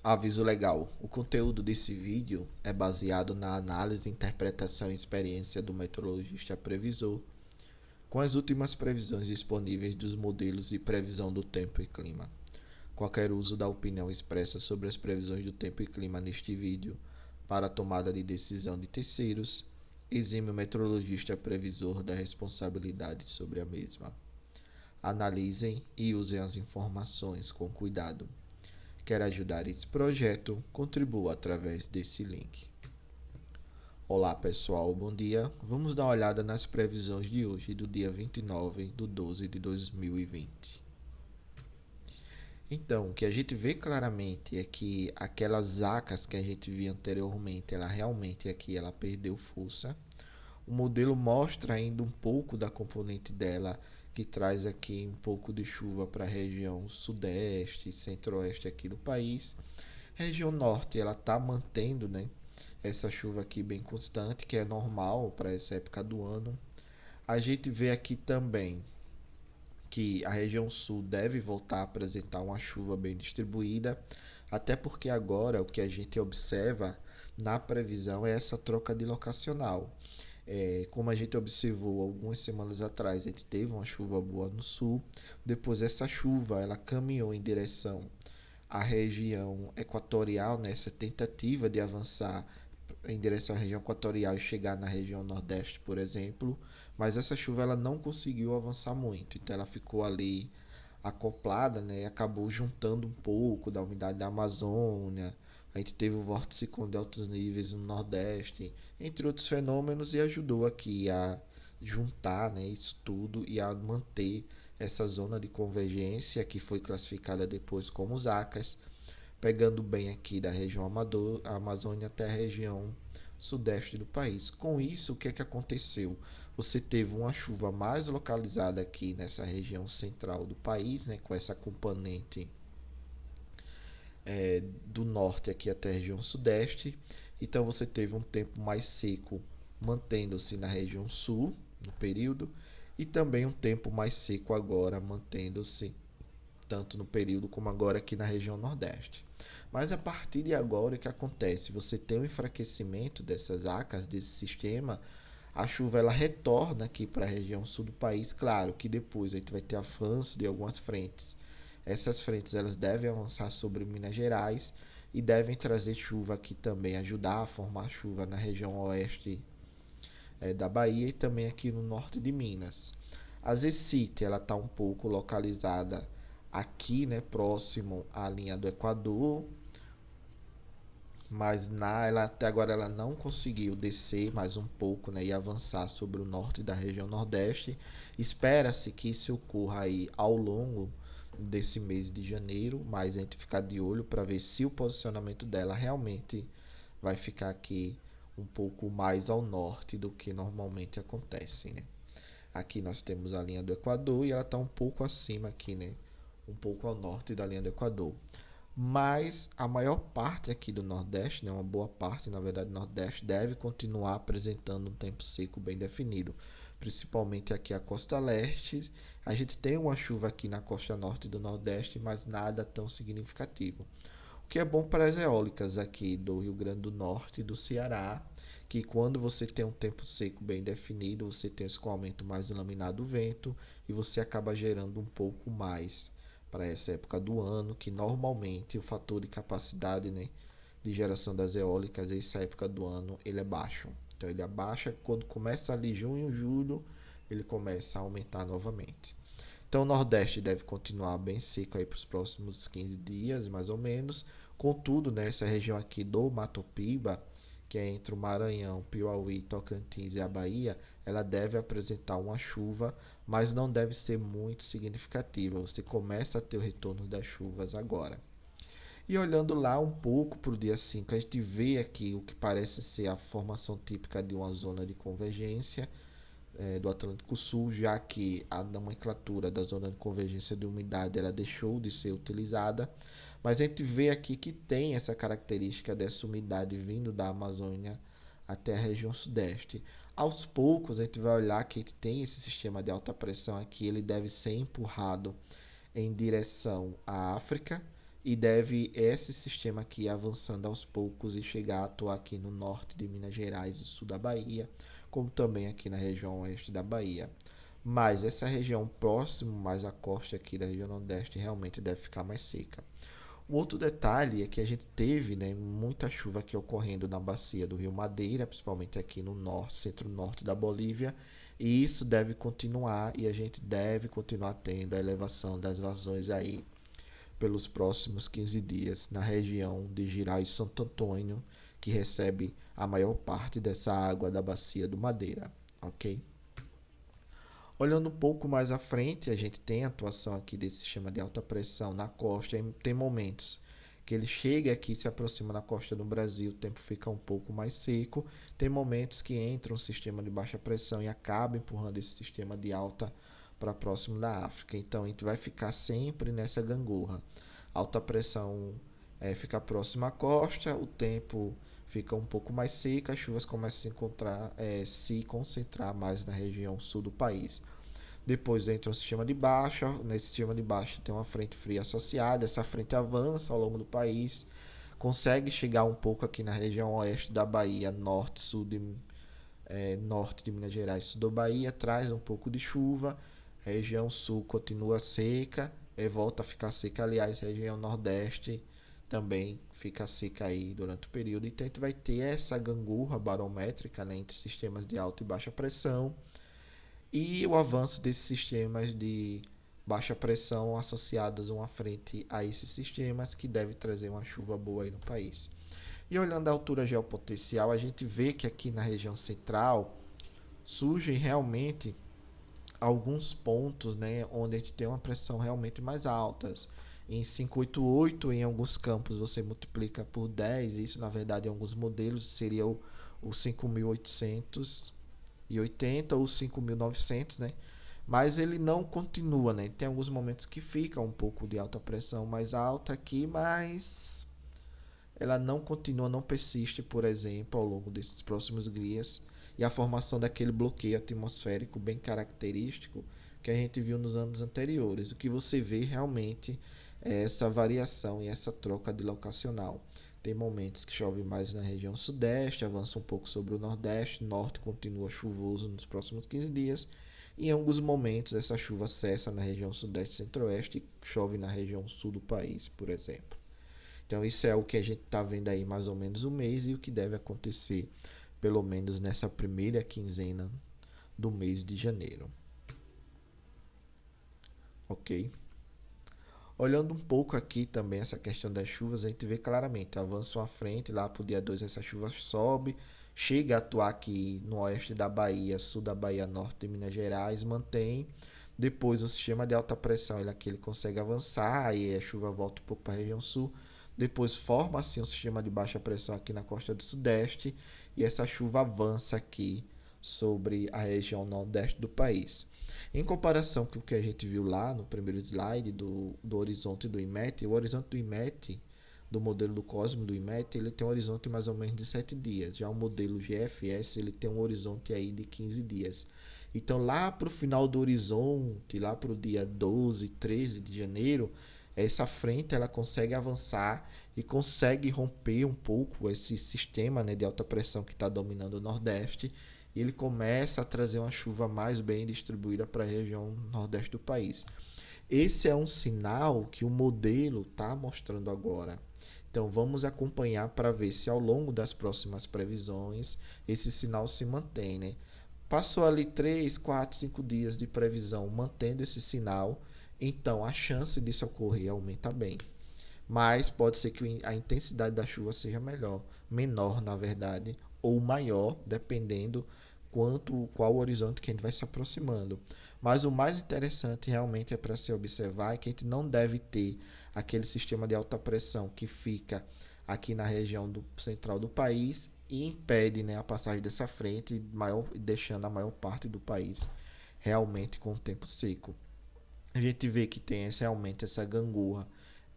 Aviso legal: o conteúdo desse vídeo é baseado na análise, interpretação e experiência do meteorologista previsor, com as últimas previsões disponíveis dos modelos de previsão do tempo e clima. Qualquer uso da opinião expressa sobre as previsões do tempo e clima neste vídeo para a tomada de decisão de terceiros exime o meteorologista previsor da responsabilidade sobre a mesma. Analisem e usem as informações com cuidado. Quer ajudar esse projeto? Contribua através desse link. Olá pessoal, bom dia. Vamos dar uma olhada nas previsões de hoje, do dia 29/12/2020. Então, o que a gente vê claramente é que aquelas acas que a gente via anteriormente, ela realmente aqui ela perdeu força. O modelo mostra ainda um pouco da componente dela, que traz aqui um pouco de chuva para a região sudeste e centro-oeste aqui do país. Região norte, ela está mantendo, né, essa chuva aqui bem constante, que é normal para essa época do ano. A gente vê aqui também que a região sul deve voltar a apresentar uma chuva bem distribuída, até porque agora o que a gente observa na previsão é essa troca de locacional. Como a gente observou algumas semanas atrás, a gente teve uma chuva boa no sul, depois essa chuva ela caminhou em direção à região equatorial, nessa tentativa de avançar em direção à região equatorial e chegar na região nordeste, por exemplo, mas essa chuva ela não conseguiu avançar muito, então ela ficou ali acoplada, né, e acabou juntando um pouco da umidade da Amazônia. A gente teve o vórtice de altos níveis no Nordeste, entre outros fenômenos, e ajudou aqui a juntar, né, isso tudo e a manter essa zona de convergência que foi classificada depois como os ACAS, pegando bem aqui da região Amazônia até a região sudeste do país. Com isso, o que é que aconteceu? Você teve uma chuva mais localizada aqui nessa região central do país, né, com essa componente do norte aqui até a região sudeste. Então você teve um tempo mais seco mantendo-se na região sul no período, e também um tempo mais seco agora mantendo-se tanto no período como agora aqui na região nordeste. Mas a partir de agora o que acontece? Você tem um enfraquecimento dessas acas, desse sistema. A chuva ela retorna aqui para a região sul do país, claro que depois a gente vai ter avanço de algumas frentes. Essas frentes elas devem avançar sobre Minas Gerais e devem trazer chuva aqui também, ajudar a formar chuva na região oeste da Bahia e também aqui no norte de Minas. A Zecite ela está um pouco localizada aqui, né, próximo à linha do Equador, mas ela até agora ela não conseguiu descer mais um pouco, né, e avançar sobre o norte da região nordeste. Espera-se que isso ocorra aí ao longo desse mês de janeiro, mas a gente ficar de olho para ver se o posicionamento dela realmente vai ficar aqui um pouco mais ao norte do que normalmente acontece, né? Aqui nós temos a linha do Equador e ela está um pouco acima aqui, né? Um pouco ao norte da linha do Equador. Mas a maior parte aqui do Nordeste, né, uma boa parte, na verdade, do Nordeste, deve continuar apresentando um tempo seco bem definido. Principalmente aqui a costa leste. A gente tem uma chuva aqui na costa norte do Nordeste, mas nada tão significativo. O que é bom para as eólicas aqui do Rio Grande do Norte e do Ceará, que quando você tem um tempo seco bem definido, você tem um escoamento mais laminado do vento e você acaba gerando um pouco mais para essa época do ano, que normalmente o fator de capacidade, né, de geração das eólicas nessa época do ano ele é baixo. Então ele abaixa quando começa ali junho, julho, ele começa a aumentar novamente. Então o Nordeste deve continuar bem seco aí para os próximos 15 dias, mais ou menos. Contudo, nessa região aqui do Mato Piba, que é entre o Maranhão, Piauí, Tocantins e a Bahia, ela deve apresentar uma chuva, mas não deve ser muito significativa. Você começa a ter o retorno das chuvas agora. E olhando lá um pouco para o dia 5, a gente vê aqui o que parece ser a formação típica de uma zona de convergência do Atlântico Sul, já que a nomenclatura da zona de convergência de umidade ela deixou de ser utilizada, mas a gente vê aqui que tem essa característica dessa umidade vindo da Amazônia até a região sudeste. Aos poucos a gente vai olhar que a gente tem esse sistema de alta pressão aqui, ele deve ser empurrado em direção à África e deve esse sistema aqui avançando aos poucos e chegar a atuar aqui no norte de Minas Gerais e sul da Bahia, como também aqui na região oeste da Bahia. Mas essa região próximo mais à costa aqui da região nordeste realmente deve ficar mais seca. Um outro detalhe é que a gente teve, né, muita chuva aqui ocorrendo na bacia do Rio Madeira, principalmente aqui no norte, centro-norte da Bolívia, e isso deve continuar e a gente deve continuar tendo a elevação das vazões aí pelos próximos 15 dias na região de Girais e Santo Antônio, que recebe a maior parte dessa água da bacia do Madeira, ok? Olhando um pouco mais à frente, a gente tem a atuação aqui desse sistema de alta pressão na costa. Tem momentos que ele chega aqui, se aproxima da costa do Brasil, o tempo fica um pouco mais seco. Tem momentos que entra um sistema de baixa pressão e acaba empurrando esse sistema de alta para próximo da África. Então a gente vai ficar sempre nessa gangorra. Alta pressão fica próxima à costa, o tempo fica um pouco mais seco, as chuvas começam se concentrar mais na região sul do país. Depois entra um sistema de baixa, nesse sistema de baixa tem uma frente fria associada, essa frente avança ao longo do país, consegue chegar um pouco aqui na região oeste da Bahia, norte de Minas Gerais, sul da Bahia, traz um pouco de chuva, a região sul continua seca, volta a ficar seca, aliás, a região nordeste também fica seca aí durante o período, então a gente vai ter essa gangorra barométrica, né, entre sistemas de alta e baixa pressão, e o avanço desses sistemas de baixa pressão associados a uma frente a esses sistemas que deve trazer uma chuva boa aí no país. E olhando a altura geopotencial, a gente vê que aqui na região central surgem realmente alguns pontos, né, onde a gente tem uma pressão realmente mais altas. Em 588, em alguns campos, você multiplica por 10, isso na verdade em alguns modelos seria o 5.880 ou 5.900, né? Mas ele não continua, né? Tem alguns momentos que fica um pouco de alta pressão mais alta aqui, mas ela não continua, não persiste, por exemplo, ao longo desses próximos dias, e a formação daquele bloqueio atmosférico bem característico que a gente viu nos anos anteriores. O que você vê realmente é essa variação e essa troca de locacional. Tem momentos que chove mais na região sudeste, avança um pouco sobre o nordeste, norte continua chuvoso nos próximos 15 dias, e em alguns momentos essa chuva cessa na região sudeste e centro-oeste e chove na região sul do país, por exemplo. Então isso é o que a gente está vendo aí mais ou menos um mês e o que deve acontecer pelo menos nessa primeira quinzena do mês de janeiro. Ok? Olhando um pouco aqui também essa questão das chuvas, a gente vê claramente, avança uma frente, lá para o dia 2 essa chuva sobe, chega a atuar aqui no oeste da Bahia, sul da Bahia, norte de Minas Gerais, mantém. Depois o sistema de alta pressão, ele consegue avançar, aí a chuva volta um pouco para a região sul. Depois forma assim um sistema de baixa pressão aqui na costa do sudeste e essa chuva avança aqui sobre a região nordeste do país. Em comparação com o que a gente viu lá no primeiro slide do horizonte do IMET, o horizonte do IMET, do modelo do Cosmo do IMET, ele tem um horizonte mais ou menos de 7 dias. Já o modelo GFS, ele tem um horizonte aí de 15 dias. Então lá para o final do horizonte, lá para o dia 12, 13 de janeiro, essa frente ela consegue avançar e consegue romper um pouco esse sistema, né, de alta pressão que está dominando o Nordeste, e ele começa a trazer uma chuva mais bem distribuída para a região nordeste do país. Esse é um sinal que o modelo está mostrando agora. Então vamos acompanhar para ver se ao longo das próximas previsões esse sinal se mantém, né? Passou ali 3, 4, 5 dias de previsão mantendo esse sinal, então a chance disso ocorrer aumenta bem. Mas pode ser que a intensidade da chuva seja menor na verdade, ou maior, dependendo qual o horizonte que a gente vai se aproximando. Mas o mais interessante realmente é para se observar que a gente não deve ter aquele sistema de alta pressão que fica aqui na região central do país e impede, né, a passagem dessa frente, deixando a maior parte do país realmente com o tempo seco. A gente vê que tem realmente essa gangorra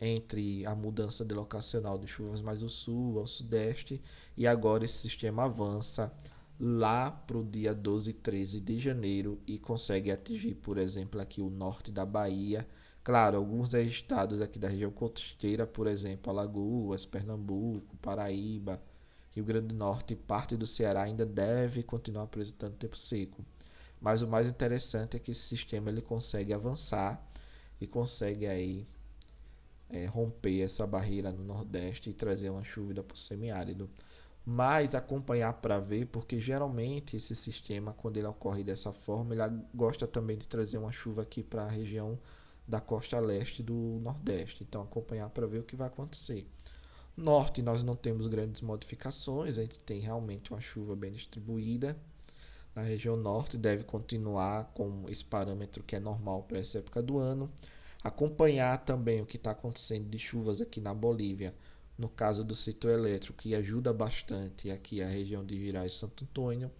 entre a mudança de locacional de chuvas mais do sul ao sudeste, e agora esse sistema avança lá para o dia 12 e 13 de janeiro e consegue atingir, por exemplo, aqui o norte da Bahia, Claro, alguns estados aqui da região costeira, por exemplo, Alagoas, Pernambuco, Paraíba, Rio Grande do Norte e parte do Ceará ainda deve continuar apresentando tempo seco. Mas o mais interessante é que esse sistema ele consegue avançar e consegue aí romper essa barreira no Nordeste e trazer uma chuva para o semiárido. Mas acompanhar para ver, porque geralmente esse sistema, quando ele ocorre dessa forma, ele gosta também de trazer uma chuva aqui para a região da costa leste do Nordeste. Então acompanhar para ver o que vai acontecer. Norte nós não temos grandes modificações, a gente tem realmente uma chuva bem distribuída. Na região norte deve continuar com esse parâmetro que é normal para essa época do ano. Acompanhar também o que está acontecendo de chuvas aqui na Bolívia, no caso do sítio elétrico, que ajuda bastante aqui a região de Girais e Santo Antônio.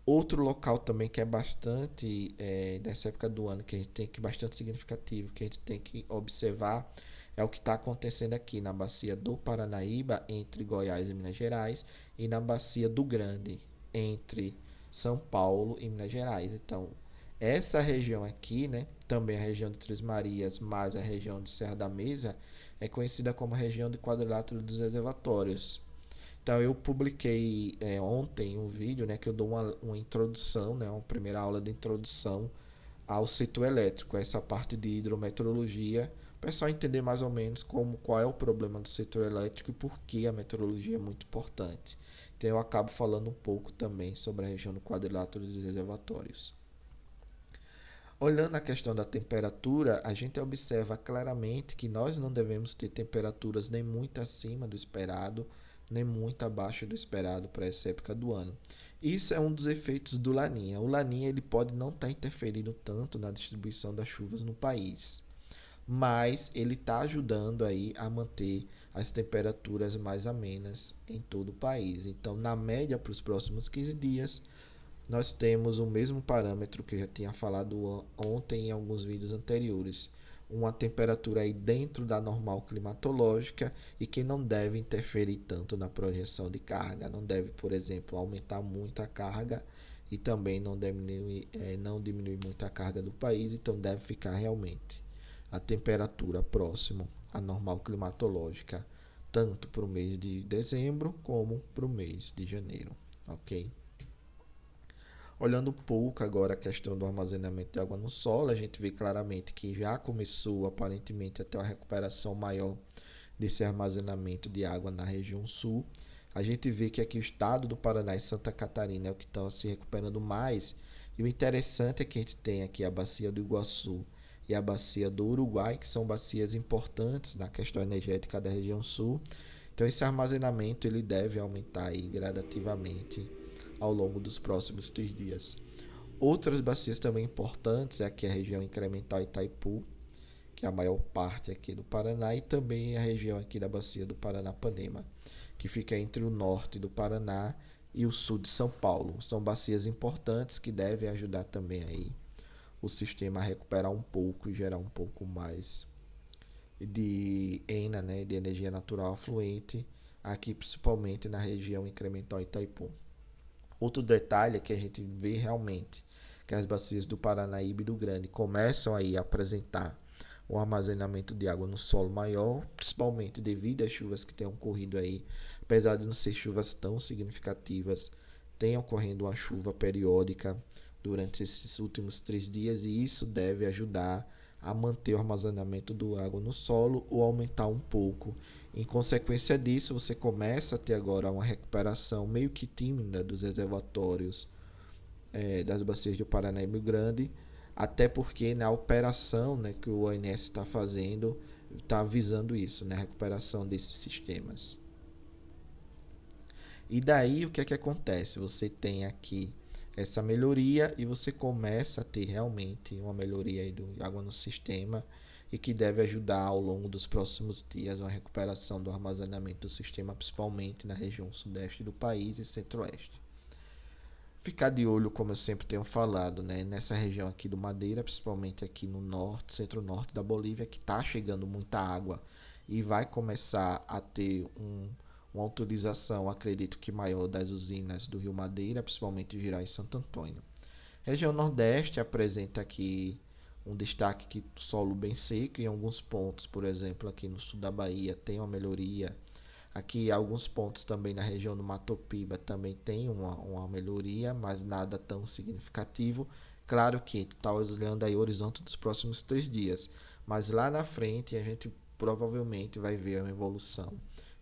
Outro local também que é bastante, nessa época do ano, que a gente tem que bastante significativo, que a gente tem que observar, é o que está acontecendo aqui na bacia do Paranaíba, entre Goiás e Minas Gerais, e na bacia do Grande, entre São Paulo e Minas Gerais. Então, essa região aqui, né, também a região de Três Marias, mais a região de Serra da Mesa, é conhecida como a região de quadrilátero dos reservatórios. Então eu publiquei ontem um vídeo, né, que eu dou uma introdução, né, uma primeira aula de introdução ao ciclo elétrico, essa parte de hidrometeorologia, para o pessoal entender mais ou menos qual é o problema do setor elétrico e por que a meteorologia é muito importante. Então eu acabo falando um pouco também sobre a região do quadrilátero dos reservatórios. Olhando a questão da temperatura, a gente observa claramente que nós não devemos ter temperaturas nem muito acima do esperado, nem muito abaixo do esperado para essa época do ano. Isso é um dos efeitos do Laninha. O Laninha ele pode não estar interferindo tanto na distribuição das chuvas no país, mas ele está ajudando aí a manter as temperaturas mais amenas em todo o país. Então, na média para os próximos 15 dias, nós temos o mesmo parâmetro que eu já tinha falado ontem em alguns vídeos anteriores. Uma temperatura aí dentro da normal climatológica e que não deve interferir tanto na projeção de carga. Não deve, por exemplo, aumentar muito a carga e também não diminuir muito a carga do país. Então deve ficar realmente a temperatura próximo à normal climatológica, tanto para o mês de dezembro como para o mês de janeiro. Ok? Olhando um pouco agora a questão do armazenamento de água no solo, a gente vê claramente que já começou aparentemente a ter uma recuperação maior desse armazenamento de água na região sul. A gente vê que aqui o estado do Paraná e Santa Catarina é o que estão se recuperando mais. E o interessante é que a gente tem aqui a bacia do Iguaçu e a bacia do Uruguai, que são bacias importantes na questão energética da região sul. Então esse armazenamento ele deve aumentar aí gradativamente ao longo dos próximos 3 dias. Outras bacias também importantes é aqui a região incremental Itaipu, que é a maior parte aqui do Paraná, e também a região aqui da bacia do Paranapanema, que fica entre o norte do Paraná e o sul de São Paulo. São bacias importantes que devem ajudar também aí o sistema a recuperar um pouco e gerar um pouco mais de ENA, né, de energia natural afluente, aqui principalmente na região incremental Itaipu. Outro detalhe é que a gente vê realmente que as bacias do Paranaíba e do Grande começam aí a apresentar um armazenamento de água no solo maior, principalmente devido às chuvas que têm ocorrido aí, apesar de não ser chuvas tão significativas, tem ocorrendo uma chuva periódica durante esses últimos 3 dias e isso deve ajudar a manter o armazenamento do água no solo ou aumentar um pouco. Em consequência disso, você começa a ter agora uma recuperação meio que tímida dos reservatórios das bacias do Paraná e Rio Grande, até porque na operação, né, que o ONS está fazendo está visando isso, né, a recuperação desses sistemas. E daí o que é que acontece? Você tem aqui essa melhoria e você começa a ter realmente uma melhoria aí do água no sistema e que deve ajudar ao longo dos próximos dias uma recuperação do armazenamento do sistema, principalmente na região sudeste do país e centro-oeste. Ficar de olho, como eu sempre tenho falado, né, nessa região aqui do Madeira, principalmente aqui no norte, centro-norte da Bolívia, que está chegando muita água e vai começar a ter uma utilização, acredito que maior, das usinas do Rio Madeira, principalmente Girais e Santo Antônio. Região Nordeste apresenta aqui Um destaque que solo bem seco em alguns pontos, por exemplo, aqui no sul da Bahia tem uma melhoria. Aqui alguns pontos também na região do Mato Piba também tem uma melhoria, mas nada tão significativo. Claro que está olhando aí o horizonte dos próximos 3 dias, mas lá na frente a gente provavelmente vai ver uma evolução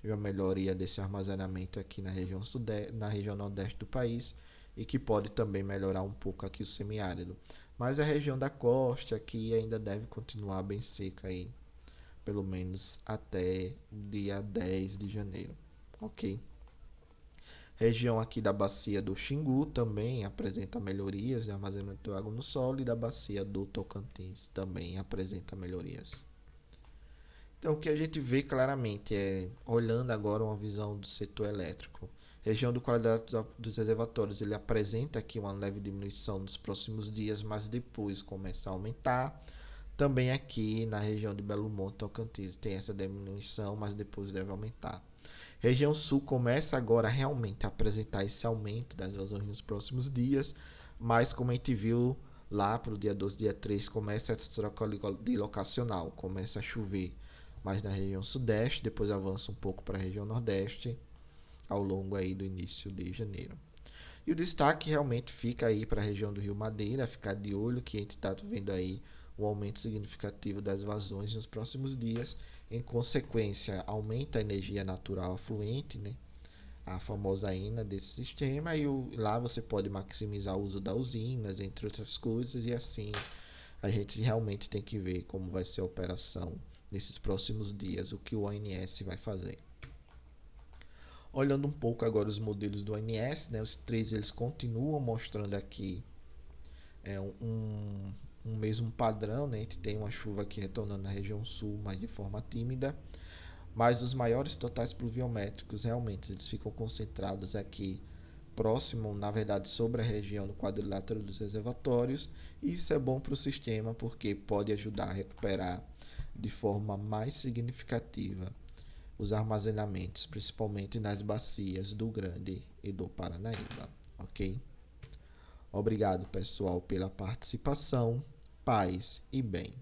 e uma melhoria desse armazenamento aqui na região sudeste, na região nordeste do país, e que pode também melhorar um pouco aqui o semiárido. Mas a região da costa aqui ainda deve continuar bem seca aí, pelo menos até o dia 10 de janeiro. Ok? Região aqui da bacia do Xingu também apresenta melhorias de armazenamento de água no solo, e da bacia do Tocantins também apresenta melhorias. Então, o que a gente vê claramente é, olhando agora uma visão do setor elétrico, região de qualidade dos reservatórios, ele apresenta aqui uma leve diminuição nos próximos dias, mas depois começa a aumentar. Também aqui na região de Belo Monte, Tocantins, tem essa diminuição, mas depois deve aumentar. Região Sul começa agora realmente a apresentar esse aumento das vazões nos próximos dias, mas como a gente viu lá para o dia 12, dia 3, começa essa troca de locacional, começa a chover mais na região Sudeste, depois avança um pouco para a região Nordeste, ao longo aí do início de janeiro. E o destaque realmente fica aí para a região do Rio Madeira, ficar de olho que a gente está vendo aí um aumento significativo das vazões nos próximos dias. Em consequência, aumenta a energia natural afluente, né? A famosa INA desse sistema, e lá você pode maximizar o uso das usinas, entre outras coisas, e assim a gente realmente tem que ver como vai ser a operação nesses próximos dias, o que o ONS vai fazer. Olhando um pouco agora os modelos do ONS, né, os três eles continuam mostrando aqui um mesmo padrão, né? A gente tem uma chuva aqui retornando na região sul, mas de forma tímida, mas os maiores totais pluviométricos realmente eles ficam concentrados aqui próximo, na verdade, sobre a região do quadrilátero dos reservatórios, e isso é bom para o sistema porque pode ajudar a recuperar de forma mais significativa os armazenamentos, principalmente nas bacias do Grande e do Paranaíba, ok? Obrigado, pessoal, pela participação. Paz e bem.